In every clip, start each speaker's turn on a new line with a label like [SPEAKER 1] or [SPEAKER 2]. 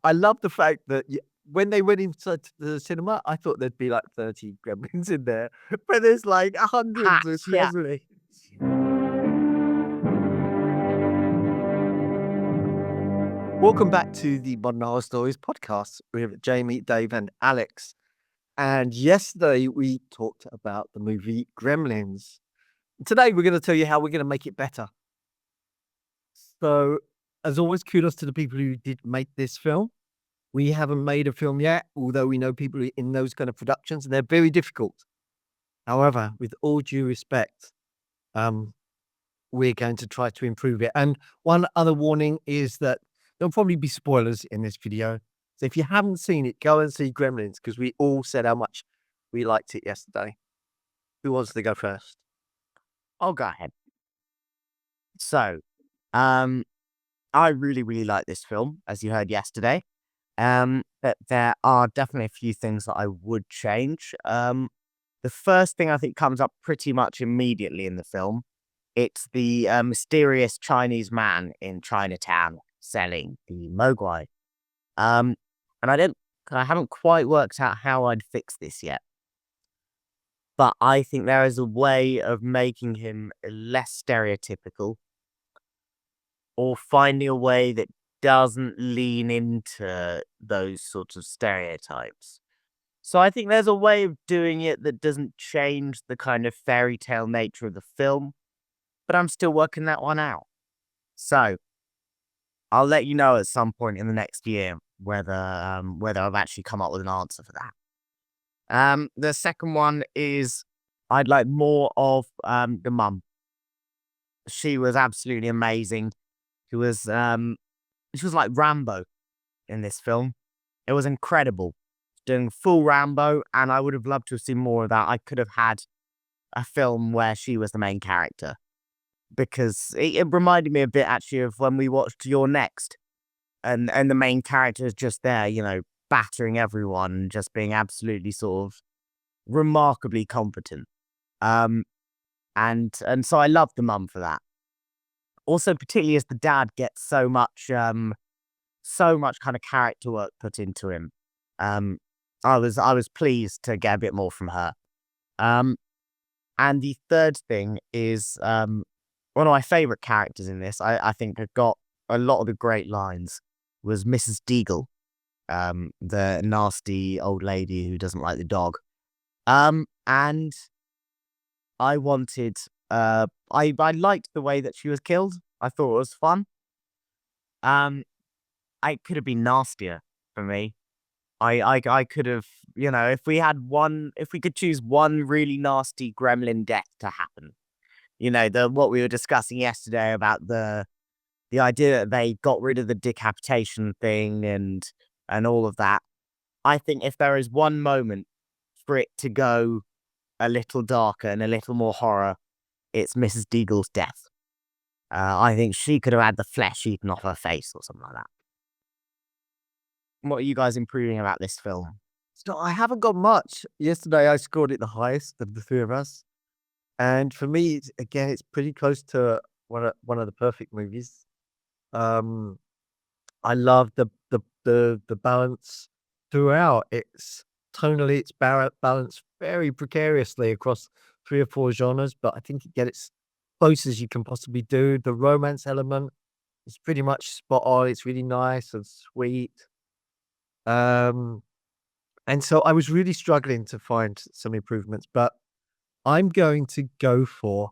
[SPEAKER 1] I love the fact that when they went inside the cinema, I thought there'd be like 30 gremlins in there, but there's like hundreds of
[SPEAKER 2] Hats, yeah.
[SPEAKER 1] gremlins. Welcome back to the Modern Horror Stories podcast with Jamie, Dave, and Alex. And yesterday we talked about the movie Gremlins. Today we're going to tell you how we're going to make it better. So, as always, kudos to the people who did make this film. We haven't made a film yet, although we know people in those kind of productions, and they're very difficult. However, with all due respect, we're going to try to improve it. And one other warning is that there'll probably be spoilers in this video. So if you haven't seen it, go and see Gremlins, because we all said how much we liked it yesterday. Who wants to go first?
[SPEAKER 2] I'll go ahead. So, I really, really like this film, as you heard yesterday. But there are definitely a few things that I would change. The first thing I think comes up pretty much immediately in the film. It's the mysterious Chinese man in Chinatown selling the mogwai. And I haven't quite worked out how I'd fix this yet. But I think there is a way of making him less stereotypical, or finding a way that doesn't lean into those sorts of stereotypes. So I think there's a way of doing it that doesn't change the kind of fairy tale nature of the film, but I'm still working that one out. So I'll let you know at some point in the next year whether I've actually come up with an answer for that. The second one is I'd like more of the mum. She was absolutely amazing. She was like Rambo in this film. It was incredible. Doing full Rambo, and I would have loved to have seen more of that. I could have had a film where she was the main character, because it reminded me a bit actually of when we watched Your Next, and the main character is just there, battering everyone and just being absolutely sort of remarkably competent. And so I love the mum for that. Also, particularly as the dad gets so much kind of character work put into him. I was pleased to get a bit more from her. And the third thing is one of my favorite characters in this. I think have got a lot of the great lines. Was Mrs. Deagle, the nasty old lady who doesn't like the dog. And I wanted. I liked the way that she was killed. I thought it was fun. It could have been nastier for me. I could have, if we could choose one really nasty gremlin death to happen, what we were discussing yesterday about the idea that they got rid of the decapitation thing and all of that. I think if there is one moment for it to go a little darker and a little more horror, it's Mrs. Deagle's death. I think she could have had the flesh eaten off her face or something like that. What are you guys improving about this film?
[SPEAKER 1] So I haven't got much. Yesterday I scored it the highest of the three of us. And for me, it's pretty close to one of the perfect movies. I love the balance throughout. It's tonally, it's balanced very precariously across 3 or 4 genres, but I think it gets as close as you can possibly do. The romance element is pretty much spot on. It's really nice and sweet. And so I was really struggling to find some improvements, but I'm going to go for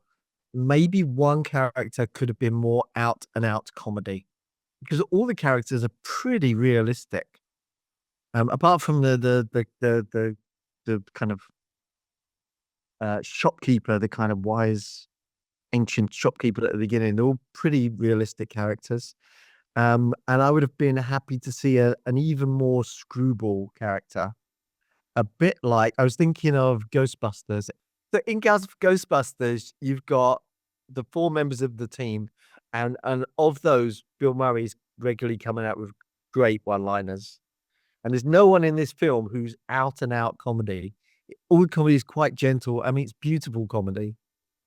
[SPEAKER 1] maybe one character could have been more out and out comedy, because all the characters are pretty realistic. Apart from the kind of shopkeeper, the kind of wise ancient shopkeeper at the beginning, they're all pretty realistic characters. And I would have been happy to see an even more screwball character. A bit like, I was thinking of Ghostbusters. So in Ghostbusters, you've got the 4 members of the team, and of those, Bill Murray's regularly coming out with great one-liners. And there's no one in this film who's out and out comedy. All the comedy is quite gentle. I mean, it's beautiful comedy.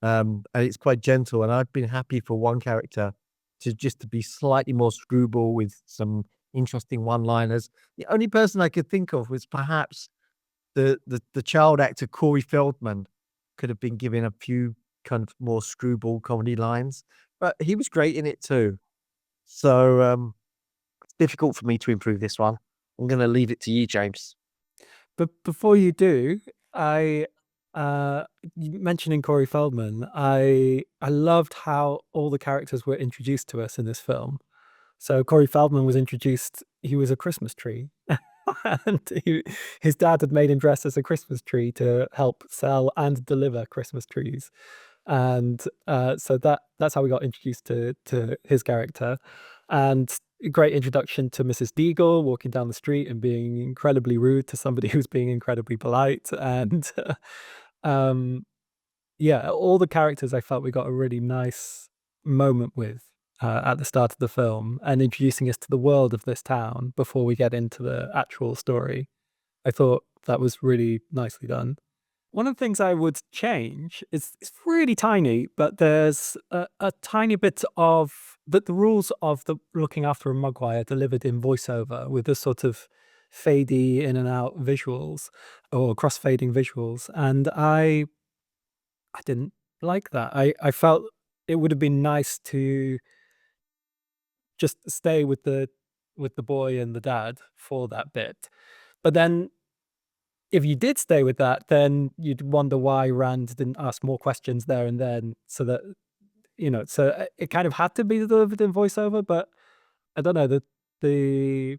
[SPEAKER 1] And it's quite gentle. And I've been happy for one character to be slightly more screwball with some interesting one-liners. The only person I could think of was perhaps the child actor Corey Feldman could have been given a few kind of more screwball comedy lines, but he was great in it too. So it's difficult for me to improve this one. I'm going to leave it to you, James.
[SPEAKER 3] But before you do, I mentioning Corey Feldman, I loved how all the characters were introduced to us in this film. So Corey Feldman was introduced, he was a Christmas tree. And his dad had made him dress as a Christmas tree to help sell and deliver Christmas trees. And so that's how we got introduced to his character. And a great introduction to Mrs. Deagle walking down the street and being incredibly rude to somebody who's being incredibly polite. And yeah, all the characters I felt we got a really nice moment with at the start of the film, and introducing us to the world of this town before we get into the actual story. I thought that was really nicely done. One of the things I would change is it's really tiny, but there's a tiny bit of the rules of the looking after a Mogwai are delivered in voiceover with this sort of fadey in and out visuals or cross-fading visuals. And I didn't like that. I felt it would have been nice to just stay with the boy and the dad for that bit. But then if you did stay with that, then you'd wonder why Rand didn't ask more questions there and then, so that, so it kind of had to be delivered in voiceover, but I don't know, the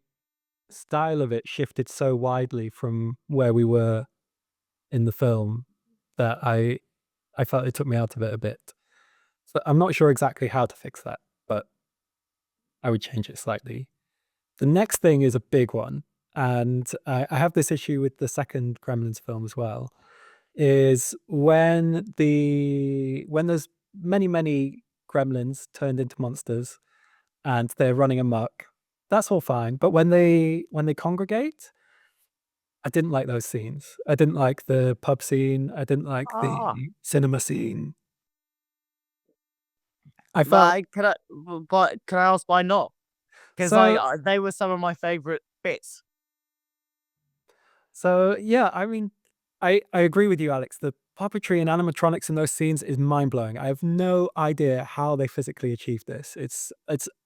[SPEAKER 3] style of it shifted so widely from where we were in the film that I felt it took me out of it a bit. So I'm not sure exactly how to fix that, but I would change it slightly. The next thing is a big one, and I have this issue with the second Gremlins film as well, is when there's many gremlins turned into monsters and they're running amok, that's all fine. But when they congregate, I didn't like those scenes. I didn't like the pub scene. I didn't like
[SPEAKER 2] Ah,
[SPEAKER 3] the cinema scene. I felt
[SPEAKER 2] but can I ask why not? Because
[SPEAKER 3] so.
[SPEAKER 2] they were some of my favorite bits.
[SPEAKER 3] So yeah, I mean, I agree with you, Alex. The puppetry and animatronics in those scenes is mind blowing. I have no idea how they physically achieved this. It's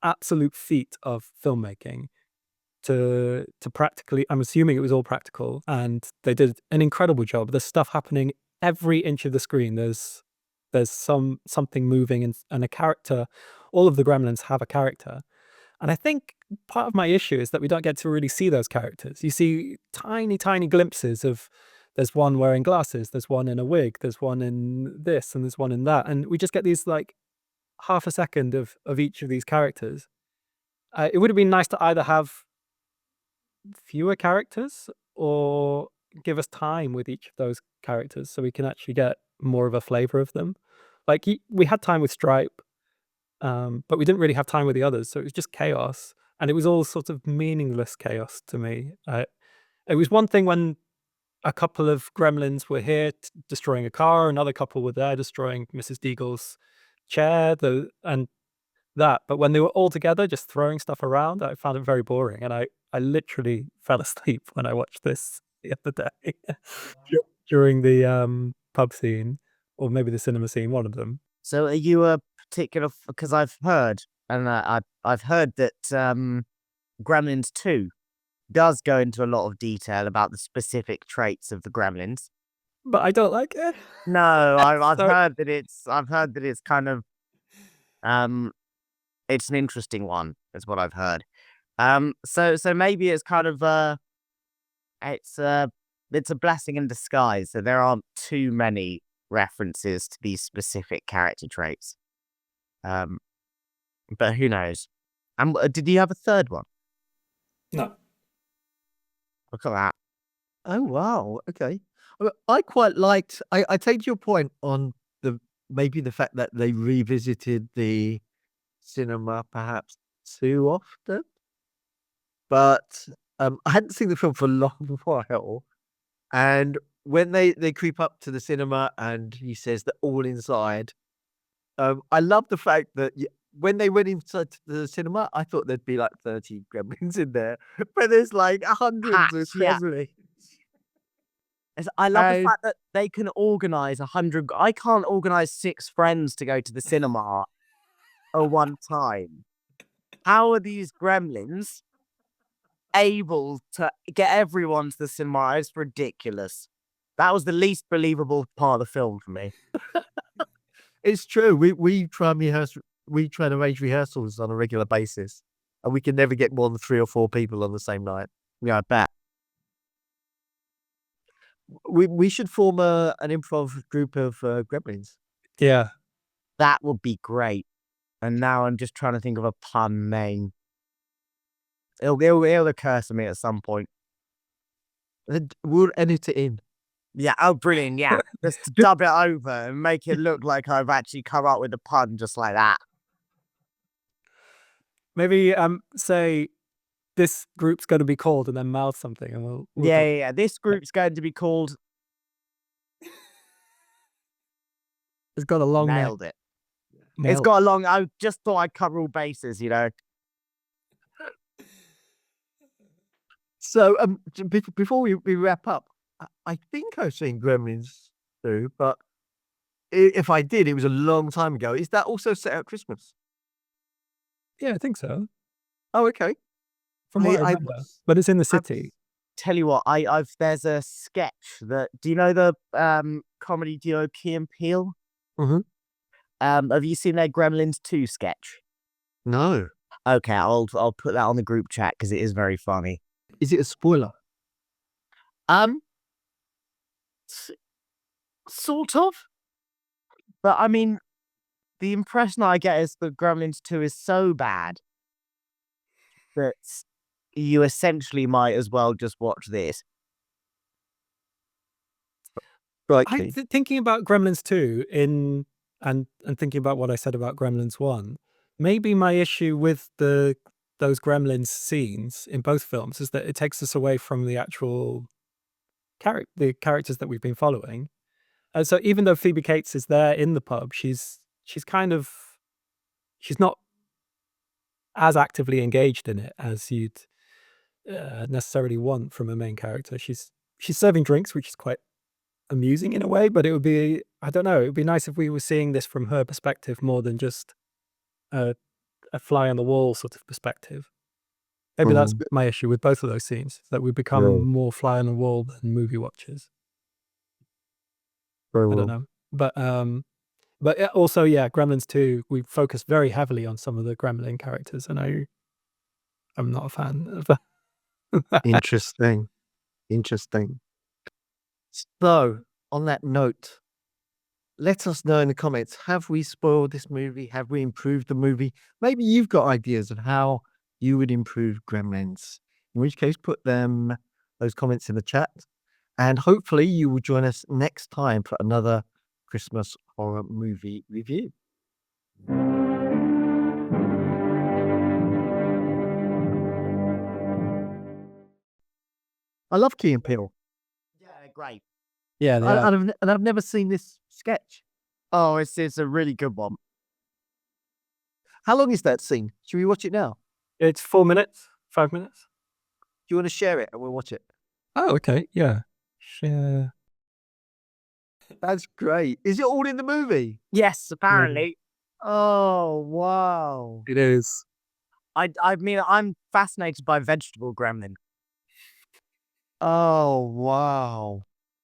[SPEAKER 3] absolute feat of filmmaking to practically. I'm assuming it was all practical, and they did an incredible job. There's stuff happening every inch of the screen. There's something moving and a character. All of the gremlins have a character. And I think part of my issue is that we don't get to really see those characters. You see tiny, tiny glimpses of there's one wearing glasses, there's one in a wig, there's one in this, and there's one in that. And we just get these like half a second of each of these characters. It would have been nice to either have fewer characters or give us time with each of those characters so we can actually get more of a flavor of them. Like we had time with Stripe, but we didn't really have time with the others, so it was just chaos, and it was all sort of meaningless chaos to me. It was one thing when a couple of gremlins were here destroying a car, another couple were there destroying Mrs. Deagle's chair, but when they were all together just throwing stuff around, I found it very boring, and I literally fell asleep when I watched this the other day during the pub scene, or maybe the cinema scene, one of them.
[SPEAKER 2] So are you a particular? Because I've heard, and I've heard that Gremlins 2 does go into a lot of detail about the specific traits of the Gremlins.
[SPEAKER 3] But I don't like it.
[SPEAKER 2] No, I've
[SPEAKER 3] So
[SPEAKER 2] heard that it's kind of it's an interesting one, is what I've heard. So maybe it's kind of it's a blessing in disguise. So there aren't too many references to these specific character traits. But who knows? And did you have a third one?
[SPEAKER 3] no.
[SPEAKER 2] Look at that.
[SPEAKER 1] Oh wow, okay. I quite liked. I take your point on maybe the fact that they revisited the cinema perhaps too often, but I hadn't seen the film for a long while, and when they creep up to the cinema and he says that all inside, I love the fact that when they went inside the cinema, I thought there'd be like 30 gremlins in there, but there's like hundreds of
[SPEAKER 2] Patch, yeah.
[SPEAKER 1] gremlins.
[SPEAKER 2] I love the
[SPEAKER 1] And-
[SPEAKER 2] fact that they can organize 100. I can't organize 6 friends to go to the cinema at one time. How are these gremlins able to get everyone to the cinema? It's ridiculous. That was the least believable part of the film for me.
[SPEAKER 1] It's true. We try and rehearse. We try and arrange rehearsals on a regular basis, and we can never get more than 3 or 4 people on the same night.
[SPEAKER 2] Yeah, I bet.
[SPEAKER 1] We should form an improv group of gremlins.
[SPEAKER 3] Yeah.
[SPEAKER 2] That would be great. And now I'm just trying to think of a pun name. It'll occur to me at some point.
[SPEAKER 1] And we'll edit it in.
[SPEAKER 2] Yeah, oh, brilliant, yeah. Just dub it over and make it look like I've actually come up with a pun just like that.
[SPEAKER 3] Maybe say this group's going to be called and then mouth something and we'll
[SPEAKER 2] Yeah. This group's going to be called...
[SPEAKER 3] It's got a long name.
[SPEAKER 2] Nailed it. It's got a long... I just thought I'd cover all bases, you know.
[SPEAKER 1] So before we wrap up, I think I've seen Gremlins 2, but if I did, it was a long time ago. Is that also set at Christmas?
[SPEAKER 3] Yeah, I think so.
[SPEAKER 1] Oh, okay.
[SPEAKER 3] From what I remember. But it's in the city.
[SPEAKER 2] Tell you what, there's a sketch that... Do you know the comedy duo Key and Peele?
[SPEAKER 1] Mhm.
[SPEAKER 2] Have you seen their Gremlins 2 sketch?
[SPEAKER 1] No.
[SPEAKER 2] Okay, I'll put that on the group chat because it is very funny.
[SPEAKER 1] Is it a spoiler?
[SPEAKER 2] Sort of. But I mean, the impression I get is that Gremlins 2 is so bad that you essentially might as well just watch this.
[SPEAKER 1] Right.
[SPEAKER 3] Thinking about Gremlins 2 and thinking about what I said about Gremlins 1, maybe my issue with those Gremlins scenes in both films is that it takes us away from the actual the characters that we've been following. And so even though Phoebe Cates is there in the pub, she's not as actively engaged in it as you'd necessarily want from a main character. She's serving drinks, which is quite amusing in a way, but it would be, I don't know, it would be nice if we were seeing this from her perspective more than just a fly on the wall sort of perspective. Maybe that's my issue with both of those scenes, that we become more fly on the wall than movie watchers.
[SPEAKER 1] Very
[SPEAKER 3] I
[SPEAKER 1] well.
[SPEAKER 3] don't know. But also, yeah, Gremlins 2, we focus very heavily on some of the Gremlin characters, and I'm not a fan of that.
[SPEAKER 1] Interesting. So, on that note, let us know in the comments, have we spoiled this movie? Have we improved the movie? Maybe you've got ideas of how you would improve Gremlins. In which case, put those comments in the chat. And hopefully you will join us next time for another Christmas horror movie review. I love Key and Peele.
[SPEAKER 2] Yeah, they're great.
[SPEAKER 3] Yeah, they are.
[SPEAKER 1] And I've never seen this sketch.
[SPEAKER 2] Oh, it's a really good one.
[SPEAKER 1] How long is that scene? Should we watch it now?
[SPEAKER 3] It's 4 minutes, 5 minutes.
[SPEAKER 1] Do you want to share it and we'll watch it?
[SPEAKER 3] Oh, okay. Yeah. Share.
[SPEAKER 1] That's great. Is it all in the movie?
[SPEAKER 2] Yes, apparently. Oh, wow.
[SPEAKER 3] It is.
[SPEAKER 2] I mean, I'm fascinated by Vegetable Gremlin.
[SPEAKER 1] Oh, wow.